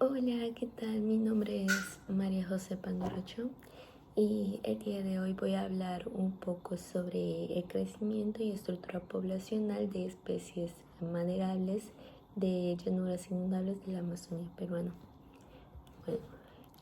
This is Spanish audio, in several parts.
Hola, ¿qué tal? Mi nombre es María José Pandorocho y el día de hoy voy a hablar un poco sobre el crecimiento y estructura poblacional de especies maderables de llanuras inundables de la Amazonía peruana. Bueno,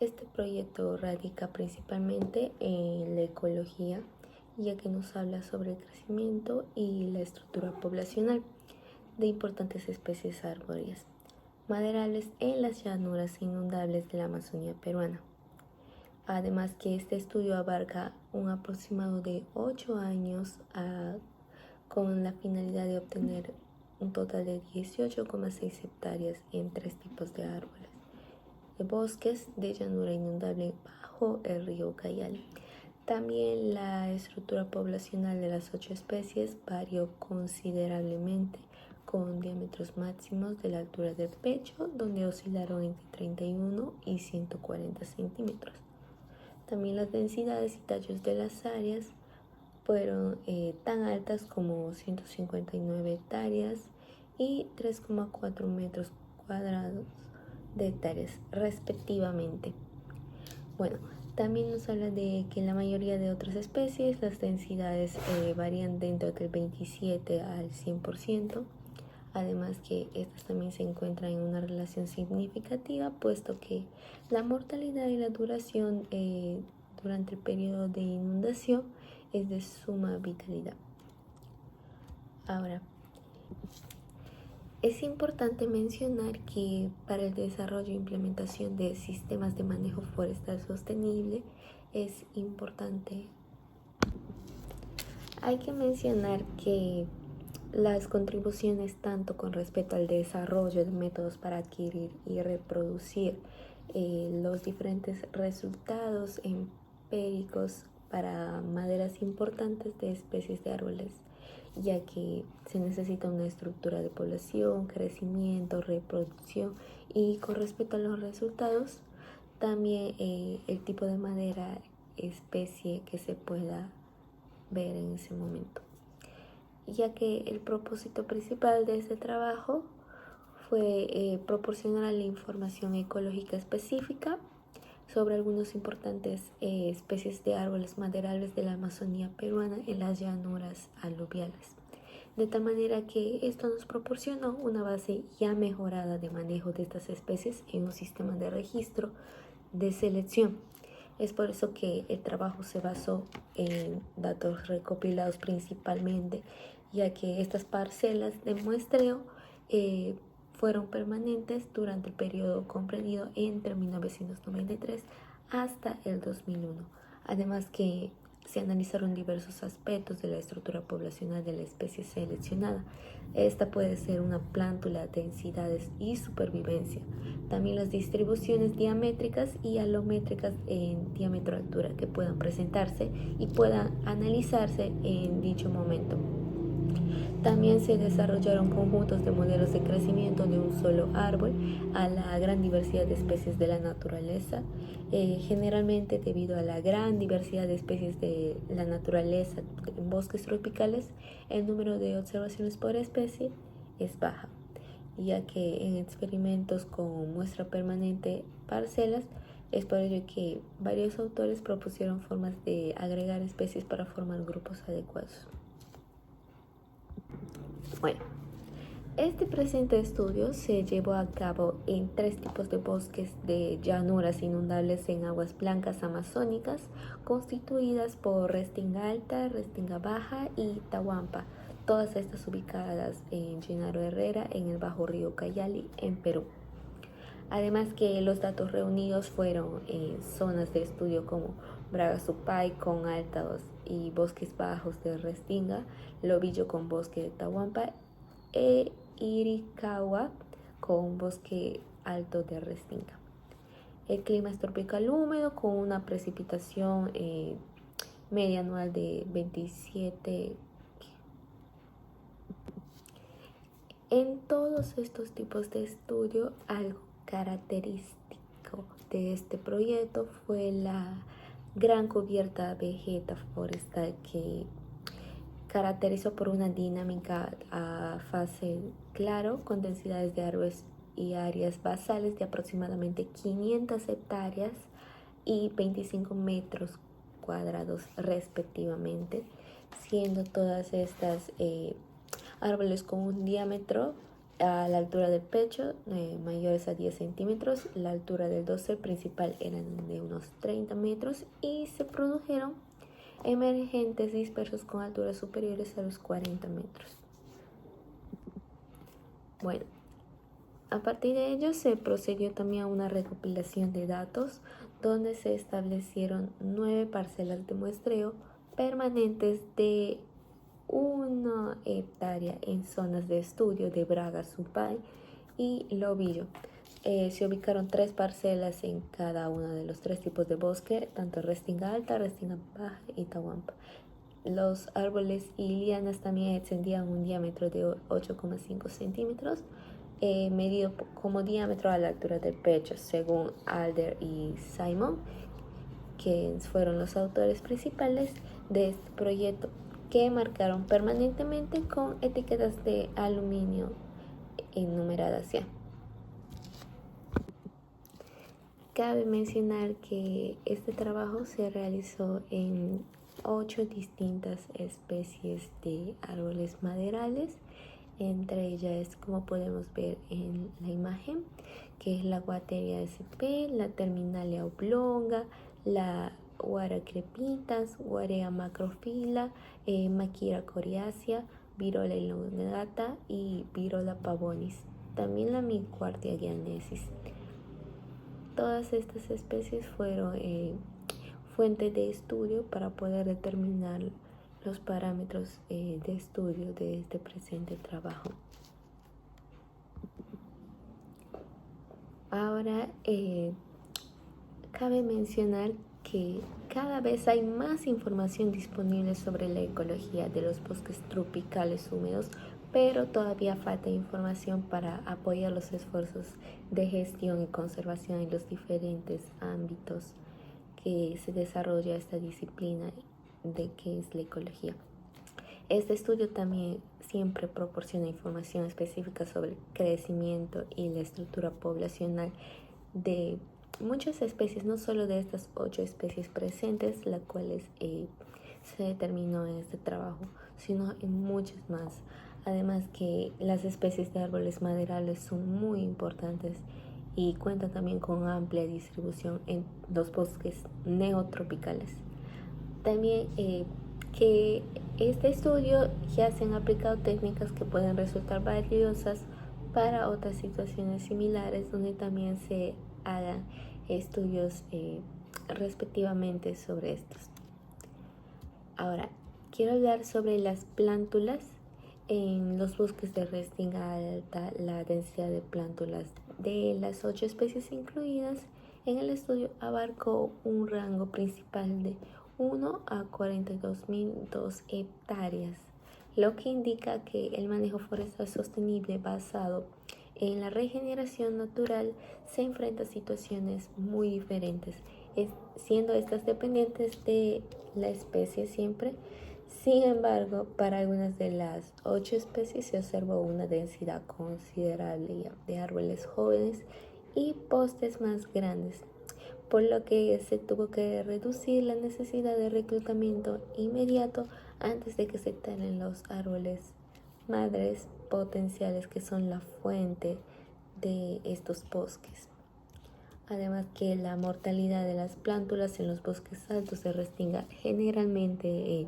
este proyecto radica principalmente en la ecología, ya que nos habla sobre el crecimiento y la estructura poblacional de importantes especies arbóreas maderables en las llanuras inundables de la Amazonía peruana. Además que este estudio abarca un aproximado de 8 años con la finalidad de obtener un total de 18,6 hectáreas en 3 tipos de árboles, de bosques de llanura inundable bajo el río Ucayali. También la estructura poblacional de las 8 especies varió considerablemente, con diámetros máximos de la altura del pecho, donde oscilaron entre 31 y 140 centímetros. También las densidades y tallos de las áreas fueron tan altas como 159 hectáreas y 3,4 metros cuadrados de hectáreas respectivamente. Bueno, también nos habla de que en la mayoría de otras especies las densidades varían dentro del 27 al 100%, además que estas también se encuentran en una relación significativa, puesto que la mortalidad y la duración durante el periodo de inundación es de suma vitalidad. Ahora, es importante mencionar que para el desarrollo e implementación de sistemas de manejo forestal sostenible hay que mencionar que las contribuciones tanto con respecto al desarrollo de métodos para adquirir y reproducir los diferentes resultados empíricos para maderas importantes de especies de árboles, ya que se necesita una estructura de población, crecimiento, reproducción, y con respecto a los resultados, también el tipo de madera, especie que se pueda ver en ese momento, ya que el propósito principal de este trabajo fue proporcionar la información ecológica específica sobre algunas importantes especies de árboles maderables de la Amazonía peruana en las llanuras aluviales, de tal manera que esto nos proporcionó una base ya mejorada de manejo de estas especies en un sistema de registro de selección. Es por eso que el trabajo se basó en datos recopilados principalmente, ya que estas parcelas de muestreo fueron permanentes durante el periodo comprendido entre 1993 hasta el 2001. Además que se analizaron diversos aspectos de la estructura poblacional de la especie seleccionada. Esta puede ser una plántula, densidades y supervivencia. También las distribuciones diamétricas y alométricas en diámetro-altura que puedan presentarse y puedan analizarse en dicho momento. También se desarrollaron conjuntos de modelos de crecimiento de un solo árbol a la gran diversidad de especies de la naturaleza. Generalmente, debido a la gran diversidad de especies de la naturaleza en bosques tropicales, el número de observaciones por especie es baja, ya que en experimentos con muestra permanente parcelas, es por ello que varios autores propusieron formas de agregar especies para formar grupos adecuados. Bueno, este presente estudio se llevó a cabo en 3 tipos de bosques de llanuras inundables en aguas blancas amazónicas, constituidas por Restinga Alta, Restinga Baja y Tahuampa, todas estas ubicadas en Genaro Herrera, en el bajo río Ucayali, en Perú. Además que los datos reunidos fueron en zonas de estudio como Braga-Supay con altos y bosques bajos de Restinga, Lobillo con bosque de Tahuampa e Iricagua con bosque alto de Restinga. El clima es tropical húmedo con una precipitación media anual de 27. En todos estos tipos de estudio, algo característico de este proyecto fue la gran cubierta vegeta forestal, que caracterizó por una dinámica a fase claro con densidades de árboles y áreas basales de aproximadamente 500 hectáreas y 25 metros cuadrados respectivamente, siendo todas estas árboles con un diámetro a la altura del pecho mayores a 10 centímetros. La altura del dosel principal eran de unos 30 metros y se produjeron emergentes dispersos con alturas superiores a los 40 metros. Bueno, a partir de ello se procedió también a una recopilación de datos donde se establecieron 9 parcelas de muestreo permanentes de 1 hectárea en zonas de estudio de Braga, Supay y Lobillo. Se ubicaron 3 parcelas en cada uno de los 3 tipos de bosque, tanto Restinga Alta, Restinga Baja y Tahuampa. Los árboles y lianas también extendían un diámetro de 8,5 centímetros, medido como diámetro a la altura del pecho, según Alder y Simon, que fueron los autores principales de este proyecto, que marcaron permanentemente con etiquetas de aluminio numeradas ya. Cabe mencionar que este trabajo se realizó en 8 distintas especies de árboles maderales, entre ellas, como podemos ver en la imagen, que es la Guateria sp, la Terminalia oblonga, la Guara crepitas, Guarea macrofila, Maquira coriacea, Virola elongata y Virola pavonis, también la Miquartia guianesis. Todas estas especies fueron fuente de estudio para poder determinar los parámetros de estudio de este presente trabajo. Ahora, cabe mencionar que cada vez hay más información disponible sobre la ecología de los bosques tropicales húmedos, pero todavía falta información para apoyar los esfuerzos de gestión y conservación en los diferentes ámbitos que se desarrolla esta disciplina de qué es la ecología. Este estudio también siempre proporciona información específica sobre el crecimiento y la estructura poblacional de muchas especies, no solo de estas 8 especies presentes, las cuales se determinó en este trabajo, sino en muchas más. Además que las especies de árboles maderales son muy importantes y cuentan también con amplia distribución en los bosques neotropicales. También que este estudio ya se han aplicado técnicas que pueden resultar valiosas para otras situaciones similares, donde también se hagan estudios respectivamente sobre estos. Ahora, quiero hablar sobre las plántulas. En los bosques de Restinga Alta, la densidad de plántulas de las 8 especies incluidas en el estudio abarcó un rango principal de 1 a 42.002 hectáreas, lo que indica que el manejo forestal sostenible basado en la regeneración natural se enfrenta a situaciones muy diferentes, siendo estas dependientes de la especie siempre. Sin embargo, para algunas de las 8 especies se observó una densidad considerable de árboles jóvenes y postes más grandes, por lo que se tuvo que reducir la necesidad de reclutamiento inmediato antes de que se talen los árboles madres potenciales, que son la fuente de estos bosques. Además que la mortalidad de las plántulas en los bosques altos de Restinga generalmente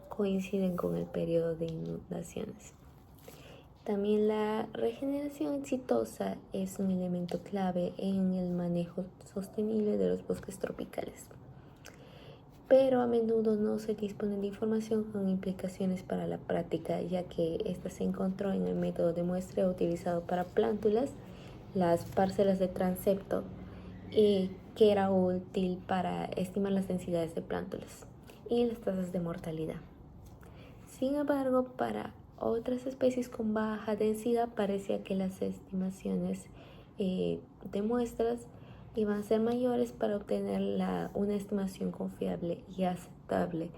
coinciden con el periodo de inundaciones. También la regeneración exitosa es un elemento clave en el manejo sostenible de los bosques tropicales, pero a menudo no se dispone de información con implicaciones para la práctica, ya que esta se encontró en el método de muestreo utilizado para plántulas, las parcelas de transepto, que era útil para estimar las densidades de plántulas y las tasas de mortalidad. Sin embargo, para otras especies con baja densidad parecía que las estimaciones de muestras iban a ser mayores para obtener una estimación confiable y aceptable,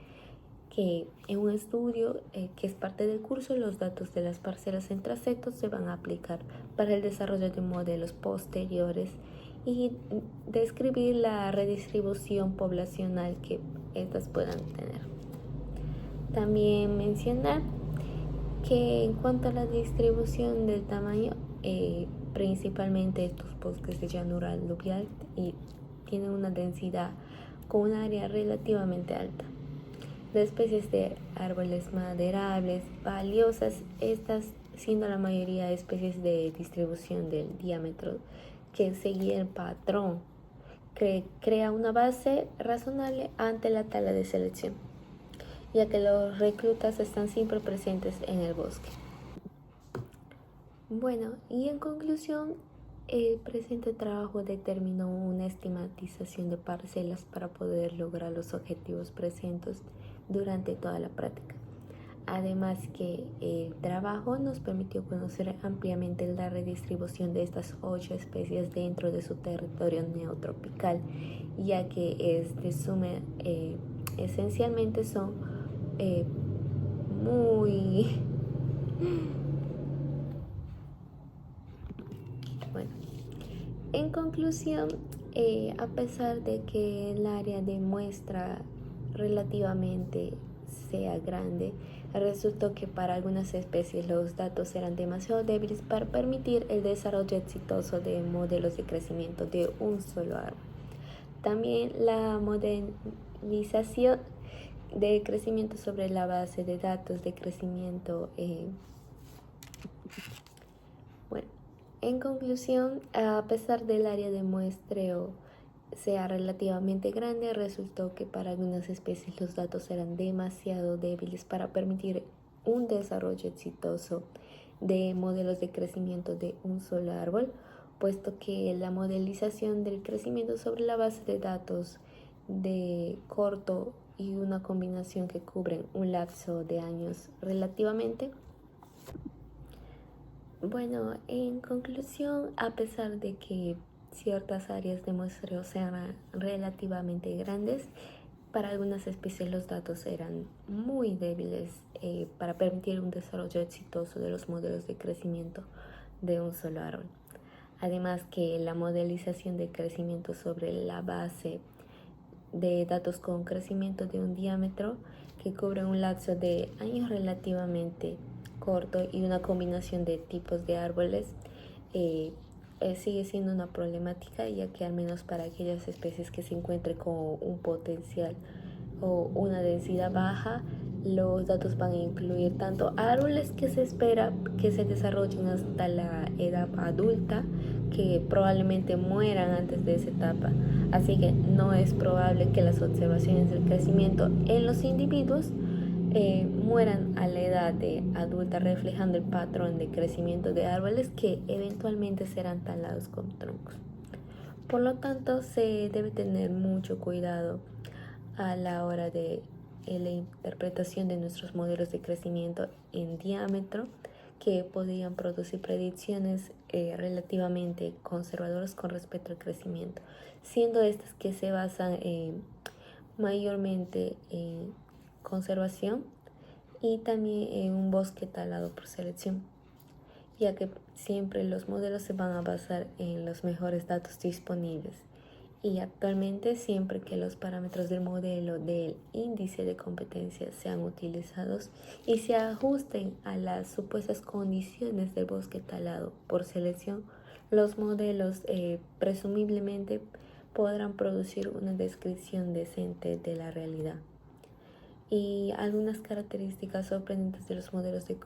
que en un estudio que es parte del curso, los datos de las parcelas en transectos se van a aplicar para el desarrollo de modelos posteriores y describir la redistribución poblacional que estas puedan tener. También mencionar que en cuanto a la distribución del tamaño, principalmente estos bosques de llanura aluvial y tienen una densidad con un área relativamente alta de especies de árboles maderables valiosas, estas siendo la mayoría especies de distribución del diámetro que seguía el patrón que crea una base razonable ante la tala de selección, ya que los reclutas están siempre presentes en el bosque. Bueno, y en conclusión, el presente trabajo determinó una estimatización de parcelas para poder lograr los objetivos presentes durante toda la práctica. Además que el trabajo nos permitió conocer ampliamente la redistribución de estas 8 especies dentro de su territorio neotropical, ya que es de suma, esencialmente son muy... Bueno, en conclusión, a pesar de que el área de muestra relativamente sea grande, resultó que para algunas especies los datos eran demasiado débiles para permitir el desarrollo exitoso de modelos de crecimiento de un solo árbol. También la modelización de crecimiento sobre la base de datos de crecimiento. Bueno, en conclusión, a pesar del área de muestreo sea relativamente grande, resultó que para algunas especies los datos eran demasiado débiles para permitir un desarrollo exitoso de modelos de crecimiento de un solo árbol, puesto que la modelización del crecimiento sobre la base de datos de corto y una combinación que cubren un lapso de años relativamente. Bueno, en conclusión, a pesar de que ciertas áreas de muestreo sean relativamente grandes, para algunas especies los datos eran muy débiles para permitir un desarrollo exitoso de los modelos de crecimiento de un solo árbol. Además que la modelización de crecimiento sobre la base de datos con crecimiento de un diámetro que cubre un lapso de años relativamente corto y una combinación de tipos de árboles sigue siendo una problemática, ya que al menos para aquellas especies que se encuentren con un potencial o una densidad baja, los datos van a incluir tanto árboles que se espera que se desarrollen hasta la edad adulta, que probablemente mueran antes de esa etapa. Así que no es probable que las observaciones del crecimiento en los individuos mueran a la edad de adulta, reflejando el patrón de crecimiento de árboles que eventualmente serán talados con troncos. Por lo tanto, se debe tener mucho cuidado a la hora de la interpretación de nuestros modelos de crecimiento en diámetro, que podrían producir predicciones relativamente conservadoras con respecto al crecimiento, siendo estas que se basan mayormente en conservación y también en un bosque talado por selección, ya que siempre los modelos se van a basar en los mejores datos disponibles. Y actualmente, siempre que los parámetros del modelo del índice de competencia sean utilizados y se ajusten a las supuestas condiciones del bosque talado por selección, los modelos presumiblemente podrán producir una descripción decente de la realidad. Y algunas características sorprendentes de los modelos de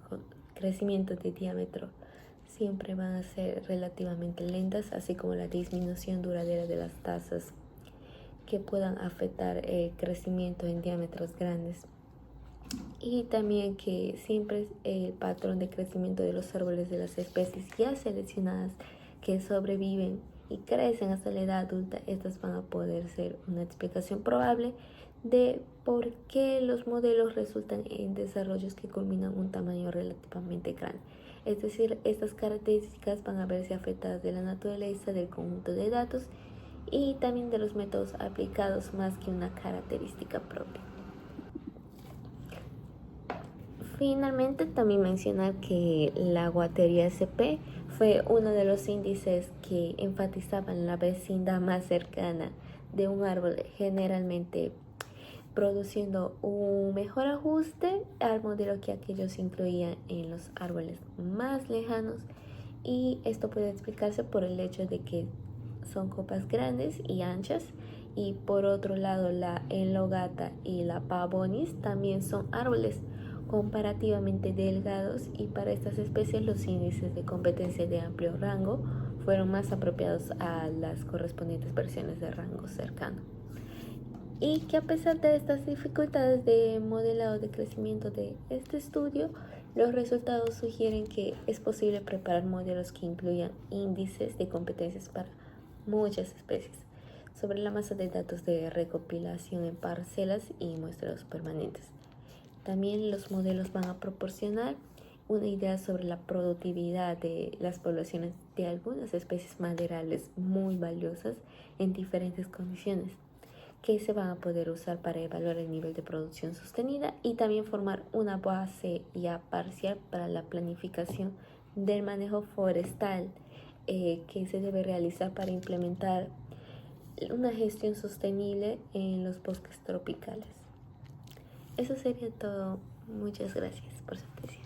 crecimiento de diámetro siempre van a ser relativamente lentas, así como la disminución duradera de las tasas que puedan afectar el crecimiento en diámetros grandes. Y también que siempre el patrón de crecimiento de los árboles de las especies ya seleccionadas que sobreviven y crecen hasta la edad adulta, estas van a poder ser una explicación probable de por qué los modelos resultan en desarrollos que culminan un tamaño relativamente grande. Es decir, estas características van a verse afectadas de la naturaleza del conjunto de datos y también de los métodos aplicados más que una característica propia. Finalmente, también mencionar que la guatería SP fue uno de los índices que enfatizaban la vecindad más cercana de un árbol, generalmente produciendo un mejor ajuste al modelo que aquellos incluían en los árboles más lejanos, y esto puede explicarse por el hecho de que son copas grandes y anchas, y por otro lado la enlogata y la pavonis también son árboles comparativamente delgados, y para estas especies los índices de competencia de amplio rango fueron más apropiados a las correspondientes versiones de rango cercano. Y que a pesar de estas dificultades de modelado de crecimiento de este estudio, los resultados sugieren que es posible preparar modelos que incluyan índices de competencias para muchas especies sobre la masa de datos de recopilación en parcelas y muestreos permanentes. También los modelos van a proporcionar una idea sobre la productividad de las poblaciones de algunas especies maderales muy valiosas en diferentes condiciones, que se van a poder usar para evaluar el nivel de producción sostenida y también formar una base ya parcial para la planificación del manejo forestal que se debe realizar para implementar una gestión sostenible en los bosques tropicales. Eso sería todo. Muchas gracias por su atención.